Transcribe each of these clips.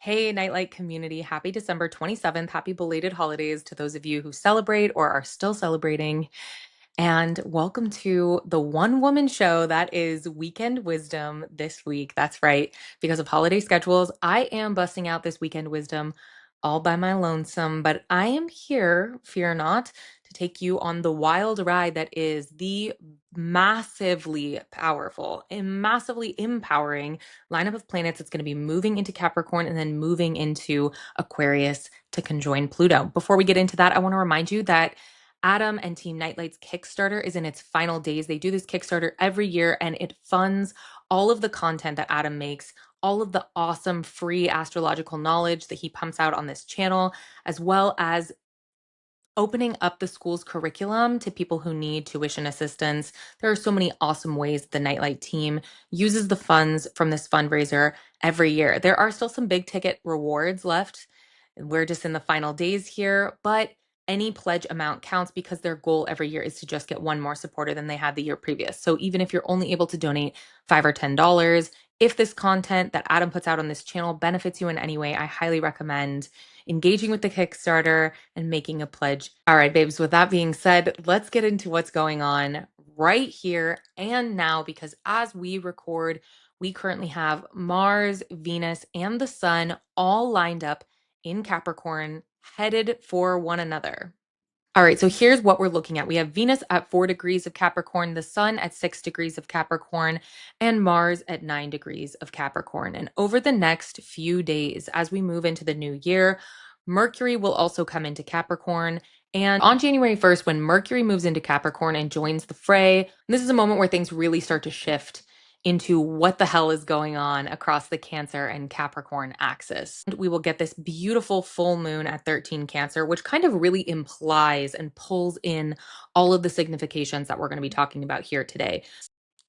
Hey, Nightlight community. Happy December 27th. Happy belated holidays to those of you who celebrate or are still celebrating. And welcome to the one woman show that is Weekend Wisdom this week. That's right. Because of holiday schedules, I am busting out this Weekend Wisdom all by my lonesome, but I am here, fear not, to take you on the wild ride that is the massively powerful and massively empowering lineup of planets that's going to be moving into Capricorn and then moving into Aquarius to conjoin Pluto. Before we get into that, I want to remind you that Adam and Team Nightlight's Kickstarter is in its final days. They do this Kickstarter every year and it funds all of the content that Adam makes, all of the awesome free astrological knowledge that he pumps out on this channel, as well as opening up the school's curriculum to people who need tuition assistance. There are so many awesome ways the Nightlight team uses the funds from this fundraiser every year. There are still some big ticket rewards left. We're just in the final days here, but any pledge amount counts because their goal every year is to just get one more supporter than they had the year previous. So even if you're only able to donate $5 or $10, if this content that Adam puts out on this channel benefits you in any way, I highly recommend engaging with the Kickstarter and making a pledge. All right, babes, with that being said, let's get into what's going on right here and now, because as we record, we currently have Mars, Venus, and the Sun all lined up in Capricorn, headed for one another. All right, so here's what we're looking at. We have Venus at 4 degrees of Capricorn, the Sun at 6 degrees of Capricorn, and Mars at 9 degrees of Capricorn. And over the next few days, as we move into the new year, Mercury will also come into Capricorn. And on January 1st, when Mercury moves into Capricorn and joins the fray, this is a moment where things really start to shift into what the hell is going on across the Cancer and Capricorn axis. We will get this beautiful full moon at 13 Cancer, which kind of really implies and pulls in all of the significations that we're going to be talking about here today.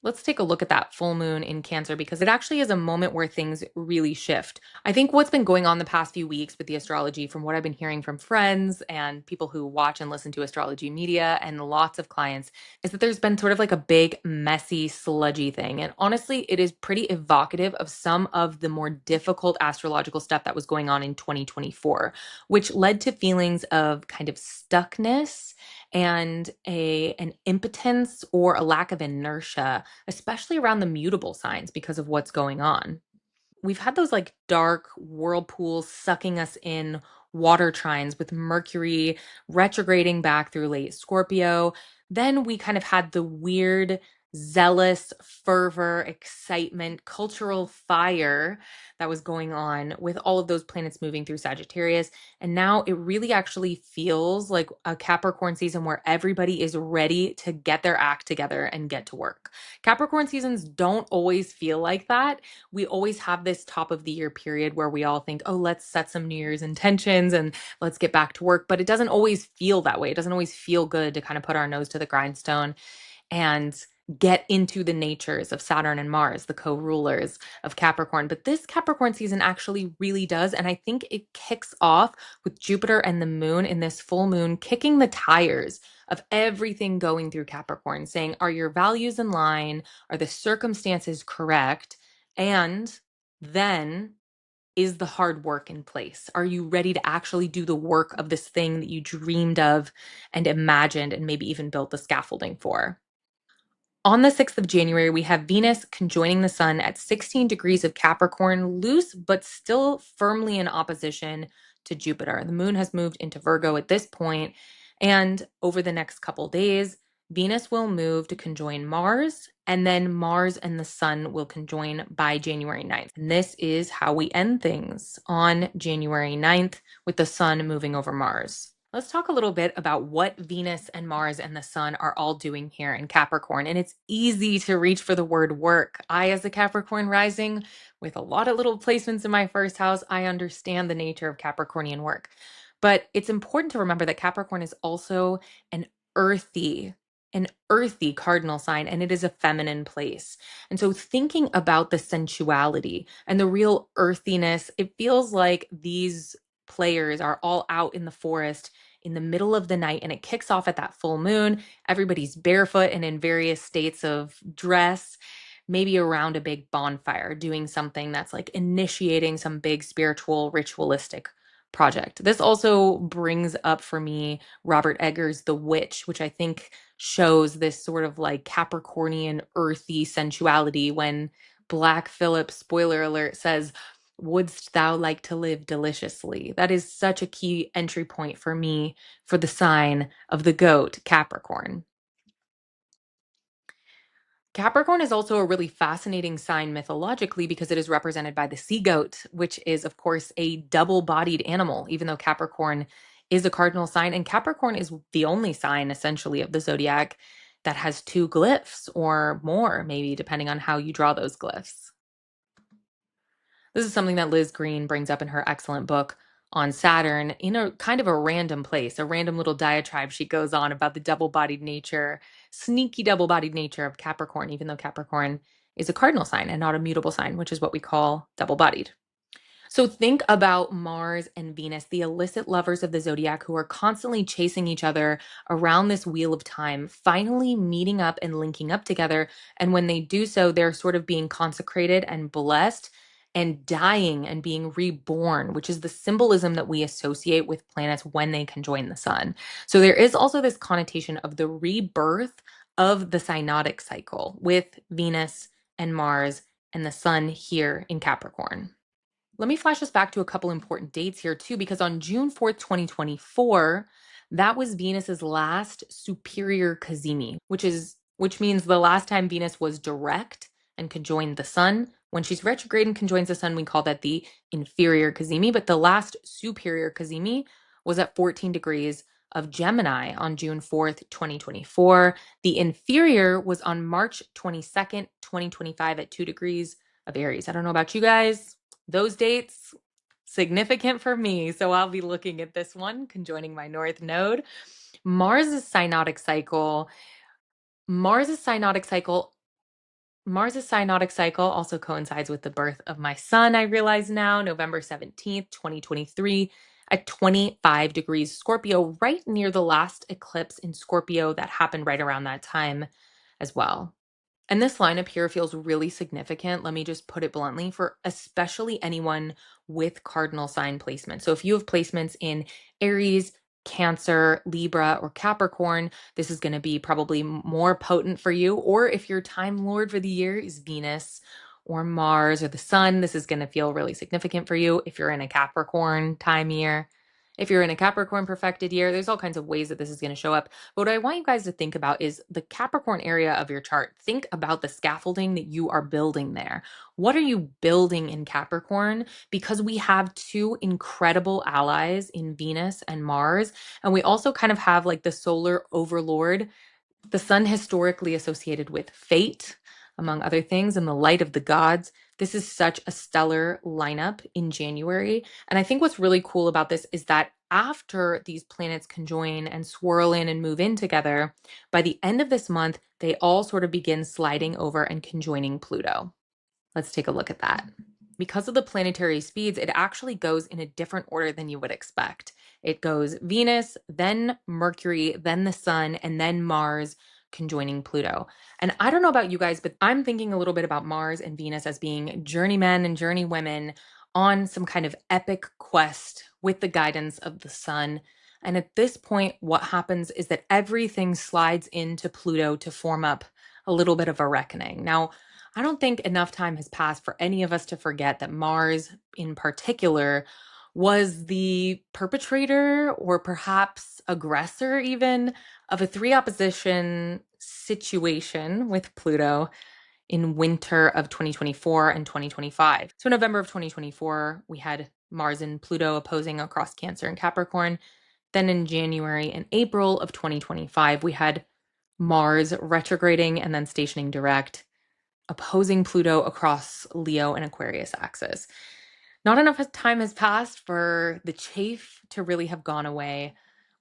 Let's take a look at that full moon in Cancer because it actually is a moment where things really shift. I think what's been going on the past few weeks with the astrology, from what I've been hearing from friends and people who watch and listen to astrology media and lots of clients, is that there's been sort of like a big, messy, sludgy thing. And honestly, it is pretty evocative of some of the more difficult astrological stuff that was going on in 2024, which led to feelings of kind of stuckness and an impotence or a lack of inertia, especially around the mutable signs because of what's going on. We've had those like dark whirlpools sucking us in, water trines with Mercury retrograding back through late Scorpio. Then we kind of had the weird, zealous fervor, excitement, cultural fire that was going on with all of those planets moving through Sagittarius. And now it really actually feels like a Capricorn season where everybody is ready to get their act together and get to work. Capricorn seasons don't always feel like that. We always have this top of the year period where we all think, oh, let's set some New Year's intentions and let's get back to work. But it doesn't always feel that way. It doesn't always feel good to kind of put our nose to the grindstone and get into the natures of Saturn and Mars, the co-rulers of Capricorn. But this Capricorn season actually really does. And I think it kicks off with Jupiter and the moon in this full moon, kicking the tires of everything going through Capricorn, saying, are your values in line? Are the circumstances correct? And then is the hard work in place? Are you ready to actually do the work of this thing that you dreamed of and imagined and maybe even built the scaffolding for? On the 6th of January, we have Venus conjoining the Sun at 16 degrees of Capricorn, loose but still firmly in opposition to Jupiter. The moon has moved into Virgo at this point, and over the next couple days, Venus will move to conjoin Mars, and then Mars and the Sun will conjoin by January 9th. And this is how we end things on January 9th with the Sun moving over Mars. Let's talk a little bit about what Venus and Mars and the Sun are all doing here in Capricorn. And it's easy to reach for the word work. I, as a Capricorn rising, with a lot of little placements in my first house, I understand the nature of Capricornian work. But it's important to remember that Capricorn is also an earthy, an earthy cardinal sign, and it is a feminine place. And so thinking about the sensuality and the real earthiness, it feels like these players are all out in the forest in the middle of the night, and it kicks off at that full moon. Everybody's barefoot and in various states of dress, maybe around a big bonfire, doing something that's like initiating some big spiritual, ritualistic project. This also brings up for me Robert Eggers' The Witch, which I think shows this sort of like Capricornian, earthy sensuality when Black Phillip, spoiler alert, says, "Wouldst thou like to live deliciously?" That is such a key entry point for me for the sign of the goat, Capricorn. Capricorn is also a really fascinating sign mythologically because it is represented by the sea goat, which is, of course, a double bodied animal, even though Capricorn is a cardinal sign. And Capricorn is the only sign, essentially, of the zodiac that has two glyphs or more, maybe, depending on how you draw those glyphs. This is something that Liz Green brings up in her excellent book on Saturn in a kind of a random place, a random little diatribe she goes on about the double bodied nature, sneaky double bodied nature of Capricorn, even though Capricorn is a cardinal sign and not a mutable sign, which is what we call double bodied. So think about Mars and Venus, the illicit lovers of the zodiac who are constantly chasing each other around this wheel of time, finally meeting up and linking up together. And when they do so, they're sort of being consecrated and blessed and dying and being reborn, which is the symbolism that we associate with planets when they conjoin the sun. So there is also this connotation of the rebirth of the synodic cycle with Venus and Mars and the sun here in Capricorn. Let me flash us back to a couple important dates here too, because on June 4th, 2024, that was Venus's last superior cazimi, which means the last time Venus was direct and conjoined the sun. When she's retrograde and conjoins the sun, we call that the inferior cazimi, but the last superior cazimi was at 14 degrees of Gemini on June 4th, 2024. The inferior was on March 22nd, 2025 at 2 degrees of Aries. I don't know about you guys. Those dates, significant for me. So I'll be looking at this one, conjoining my North Node. Mars's synodic cycle. Mars's synodic cycle. Mars's synodic cycle also coincides with the birth of my son, I realize now, November 17th, 2023, at 25 degrees Scorpio, right near the last eclipse in Scorpio that happened right around that time as well. And this lineup here feels really significant. Let me just put it bluntly for especially anyone with cardinal sign placement. So if you have placements in Aries, Cancer, Libra, or Capricorn, this is going to be probably more potent for you. Or if your time lord for the year is Venus or Mars or the sun, this is going to feel really significant for you if you're in a Capricorn time year. If you're in a Capricorn perfected year, there's all kinds of ways that this is going to show up. But what I want you guys to think about is the Capricorn area of your chart. Think about the scaffolding that you are building there. What are you building in Capricorn? Because we have two incredible allies in Venus and Mars. And we also kind of have like the solar overlord, the sun historically associated with fate, among other things, and the light of the gods. This is such a stellar lineup in January. And I think what's really cool about this is that after these planets conjoin and swirl in and move in together, by the end of this month, they all sort of begin sliding over and conjoining Pluto. Let's take a look at that. Because of the planetary speeds, it actually goes in a different order than you would expect. It goes Venus, then Mercury, then the Sun, and then Mars conjoining Pluto. And I don't know about you guys, but I'm thinking a little bit about Mars and Venus as being journeymen and journeywomen on some kind of epic quest with the guidance of the Sun. And at this point, what happens is that everything slides into Pluto to form up a little bit of a reckoning. Now, I don't think enough time has passed for any of us to forget that Mars, in particular, was the perpetrator or perhaps aggressor, even, of a three opposition situation with Pluto in winter of 2024 and 2025. So, November of 2024, we had Mars and Pluto opposing across Cancer and Capricorn. Then in January and April of 2025, we had Mars retrograding and then stationing direct, opposing Pluto across Leo and Aquarius axis. Not enough time has passed for the chafe to really have gone away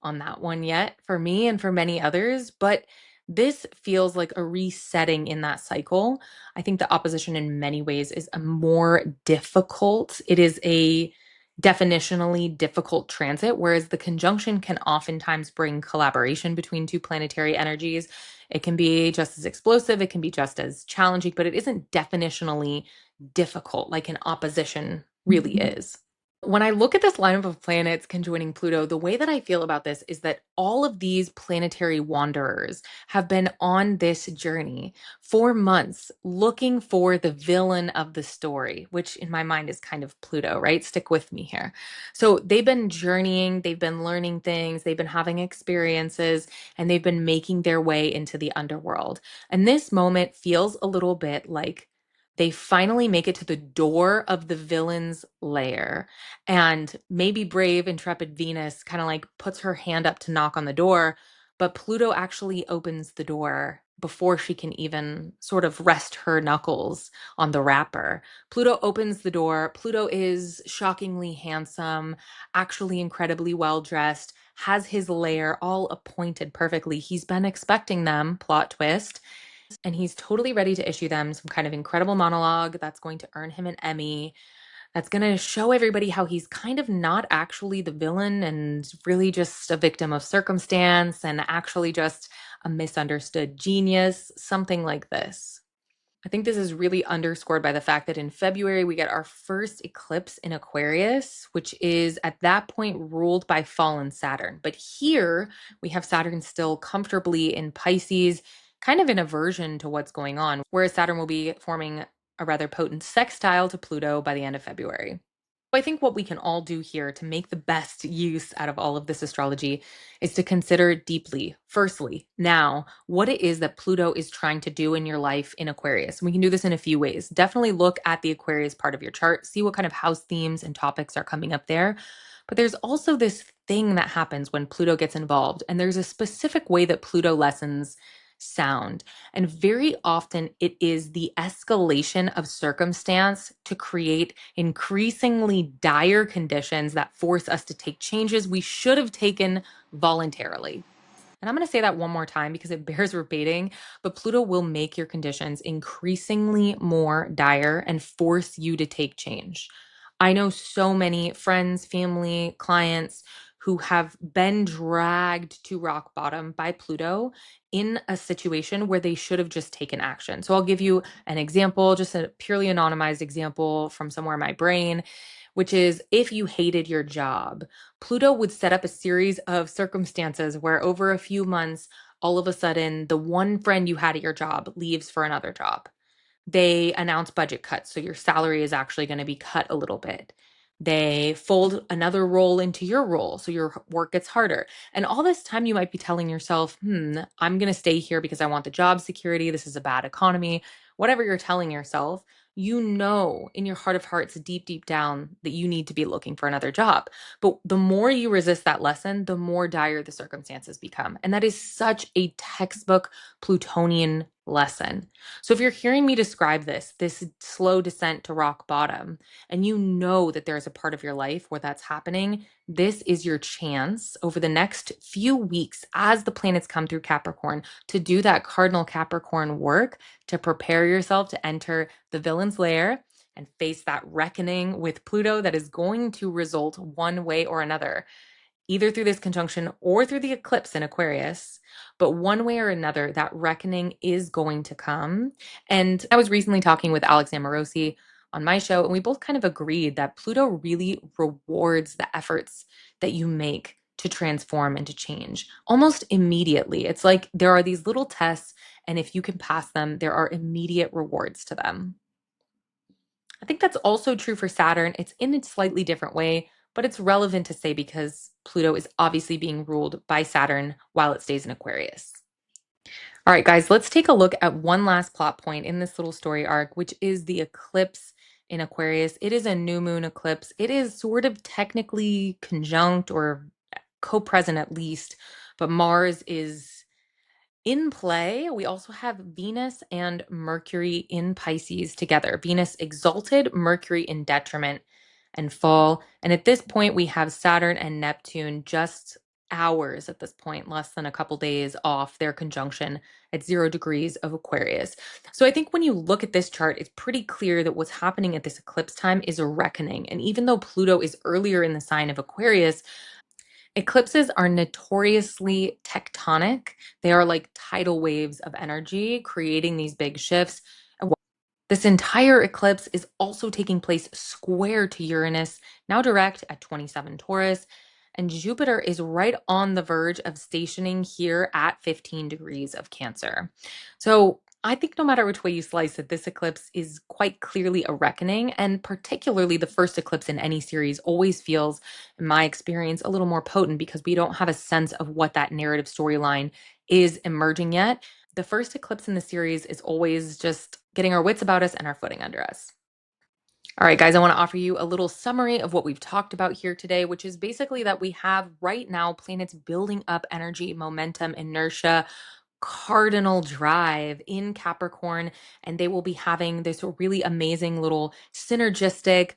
on that one yet for me and for many others, but this feels like a resetting in that cycle. I think the opposition in many ways is a more difficult. It is a definitionally difficult transit, whereas the conjunction can oftentimes bring collaboration between two planetary energies. It can be just as explosive, it can be just as challenging, but it isn't definitionally difficult like an opposition really is. When I look at this lineup of planets conjoining Pluto, the way that I feel about this is that all of these planetary wanderers have been on this journey for months looking for the villain of the story, which in my mind is kind of Pluto, right? Stick with me here. So they've been journeying, they've been learning things, they've been having experiences, and they've been making their way into the underworld. And this moment feels a little bit like they finally make it to the door of the villain's lair, and maybe brave, intrepid Venus kind of like puts her hand up to knock on the door, but Pluto actually opens the door before she can even sort of rest her knuckles on the wrapper. Pluto opens the door. Pluto is shockingly handsome, actually incredibly well dressed, has his lair all appointed perfectly. He's been expecting them, plot twist, and he's totally ready to issue them some kind of incredible monologue that's going to earn him an Emmy, that's going to show everybody how he's kind of not actually the villain and really just a victim of circumstance and actually just a misunderstood genius, something like this. I think this is really underscored by the fact that in February we get our first eclipse in Aquarius, which is at that point ruled by fallen Saturn. But here we have Saturn still comfortably in Pisces, kind of in aversion to what's going on, whereas Saturn will be forming a rather potent sextile to Pluto by the end of February. I think what we can all do here to make the best use out of all of this astrology is to consider deeply, firstly, now, what it is that Pluto is trying to do in your life in Aquarius. And we can do this in a few ways. Definitely look at the Aquarius part of your chart, see what kind of house themes and topics are coming up there. But there's also this thing that happens when Pluto gets involved, and there's a specific way that Pluto lessons sound. And very often it is the escalation of circumstance to create increasingly dire conditions that force us to take changes we should have taken voluntarily. And I'm going to say that one more time because it bears repeating, but Pluto will make your conditions increasingly more dire and force you to take change. I know so many friends, family, clients who have been dragged to rock bottom by Pluto in a situation where they should have just taken action. So I'll give you an example, just a purely anonymized example from somewhere in my brain, which is if you hated your job, Pluto would set up a series of circumstances where over a few months, all of a sudden, the one friend you had at your job leaves for another job. They announce budget cuts, so your salary is actually going to be cut a little bit. They fold another role into your role, so your work gets harder. And all this time, you might be telling yourself, I'm going to stay here because I want the job security. This is a bad economy. Whatever you're telling yourself, you know in your heart of hearts, deep, deep down, that you need to be looking for another job. But the more you resist that lesson, the more dire the circumstances become. And that is such a textbook Plutonian lesson. So if you're hearing me describe this slow descent to rock bottom, and you know that there's a part of your life where that's happening, this is your chance over the next few weeks as the planets come through Capricorn to do that cardinal Capricorn work to prepare yourself to enter the villain's lair and face that reckoning with Pluto that is going to result one way or another, either through this conjunction or through the eclipse in Aquarius. But one way or another, that reckoning is going to come. And I was recently talking with Alex Amorosi on my show, and we both kind of agreed that Pluto really rewards the efforts that you make to transform and to change almost immediately. It's like there are these little tests, and if you can pass them, there are immediate rewards to them. I think that's also true for Saturn. It's in a slightly different way, but it's relevant to say because Pluto is obviously being ruled by Saturn while it stays in Aquarius. All right, guys, let's take a look at one last plot point in this little story arc, which is the eclipse in Aquarius. It is a new moon eclipse. It is sort of technically conjunct or co-present at least, but Mars is in play. We also have Venus and Mercury in Pisces together. Venus exalted, Mercury in detriment and fall. And at this point, we have Saturn and Neptune just hours at this point, less than a couple days off their conjunction at 0 degrees of Aquarius. So I think when you look at this chart, it's pretty clear that what's happening at this eclipse time is a reckoning. And even though Pluto is earlier in the sign of Aquarius, eclipses are notoriously tectonic. They are like tidal waves of energy, creating these big shifts. And this entire eclipse is also taking place square to Uranus, now direct at 27 Taurus. And Jupiter is right on the verge of stationing here at 15 degrees of Cancer. So I think no matter which way you slice it, this eclipse is quite clearly a reckoning. And particularly the first eclipse in any series always feels, in my experience, a little more potent because we don't have a sense of what that narrative storyline is emerging yet. The first eclipse in the series is always just getting our wits about us and our footing under us. All right, guys, I want to offer you a little summary of what we've talked about here today, which is basically that we have right now planets building up energy, momentum, inertia, cardinal drive in Capricorn, and they will be having this really amazing little synergistic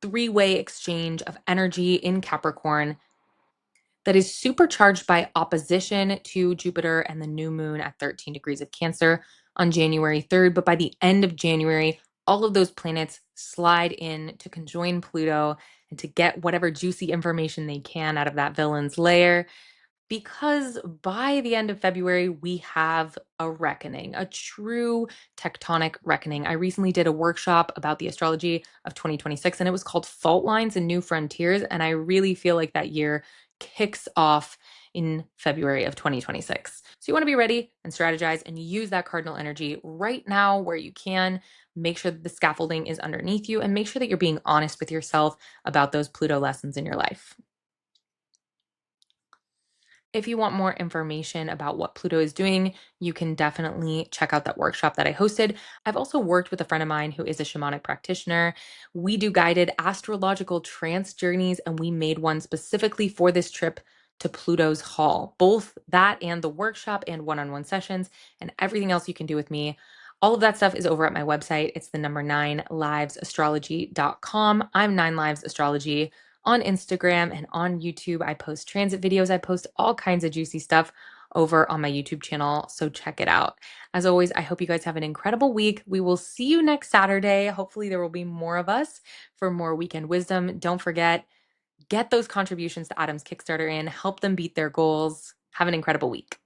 three-way exchange of energy in Capricorn that is supercharged by opposition to Jupiter and the new moon at 13 degrees of Cancer on January 3rd. But by the end of January, all of those planets slide in to conjoin Pluto and to get whatever juicy information they can out of that villain's lair, because by the end of February, we have a reckoning, a true tectonic reckoning. I recently did a workshop about the astrology of 2026, and it was called Fault Lines and New Frontiers. And I really feel like that year kicks off in February of 2026. So you want to be ready and strategize and use that cardinal energy right now where you can. Make sure that the scaffolding is underneath you and make sure that you're being honest with yourself about those Pluto lessons in your life. If you want more information about what Pluto is doing, you can definitely check out that workshop that I hosted. I've also worked with a friend of mine who is a shamanic practitioner. We do guided astrological trance journeys, and we made one specifically for this trip to Pluto's Hall. Both that and the workshop and one-on-one sessions and everything else you can do with me. All of that stuff is over at my website. It's the number 9livesastrology.com. I'm 9livesastrology on Instagram and on YouTube. I post transit videos. I post all kinds of juicy stuff over on my YouTube channel. So check it out. As always, I hope you guys have an incredible week. We will see you next Saturday. Hopefully there will be more of us for more weekend wisdom. Don't forget, get those contributions to Adam's Kickstarter in, help them beat their goals. Have an incredible week.